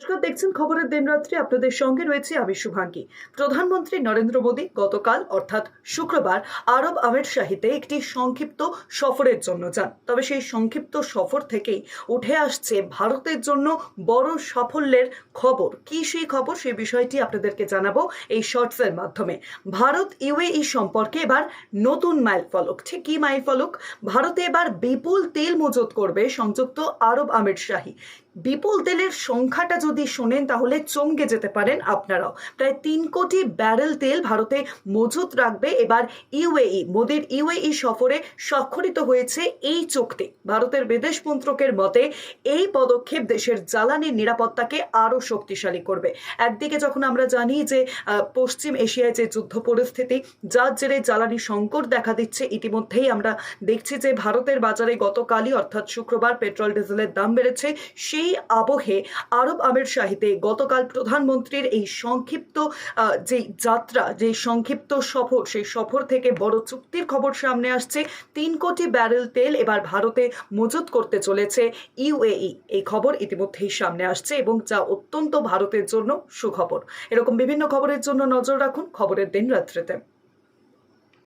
নমস্কার, দেখছেন খবরের দিনরাত্রি। আপনাদের সঙ্গে রয়েছে আমি শুভাঙ্গী। প্রধানমন্ত্রী নরেন্দ্র মোদী গতকাল অর্থাৎ শুক্রবার আরব আমিরশাহিতে একটি সংক্ষিপ্ত সফরের জন্য যান। তবে সেই সংক্ষিপ্ত সফর থেকেই উঠে আসছে ভারতের জন্য বড় সাফল্যের খবর। কি সেই খবর, সেই বিষয়টি আপনাদেরকে জানাবো এই শর্টসের মাধ্যমে। ভারত ইউএই সম্পর্কে এবার নতুন মাইলফলক। ঠিক কি মাইলফলক? ভারতে এবার বিপুল তেল মজুত করবে সংযুক্ত আরব আমিরশাহী। বিপুল তেলের সংখ্যাটা যদি শোনেন তাহলে চমকে যেতে পারেন আপনারাও। প্রায় 3 কোটি ব্যারেল তেল ভারতে মজুত রাখবে এবার ইউএই। মোদির ইউএই সফরে স্বাক্ষরিত হয়েছে এই চুক্তি। ভারতের বিদেশ মন্ত্রকের মতে এই পদক্ষেপ দেশের জ্বালানি নিরাপত্তাকে আরও শক্তিশালী করবে। একদিকে যখন আমরা জানি যে পশ্চিম এশিয়ায় যে যুদ্ধ পরিস্থিতি, যার জেরে জ্বালানি সংকট দেখা দিচ্ছে, ইতিমধ্যেই আমরা দেখছি যে ভারতের বাজারে গতকালই অর্থাৎ শুক্রবার পেট্রোল ডিজেলের দাম বেড়েছে। সেই আবহে আরব আমিরশাহিতে গতকাল প্রধানমন্ত্রীর এই সংক্ষিপ্ত যে যাত্রা, যে সংক্ষিপ্ত সফর, সেই সফর থেকে বড় চুক্তির খবর সামনে আসছে। 3 কোটি ব্যারেল তেল এবার ভারতে মজুত করতে চলেছে ইউএই। এই খবর ইতিমধ্যেই সামনে আসছে এবং যা অত্যন্ত ভারতের জন্য সুখবর। এরকম বিভিন্ন খবরের জন্য নজর রাখুন খবরের দিন রাত্রিতে।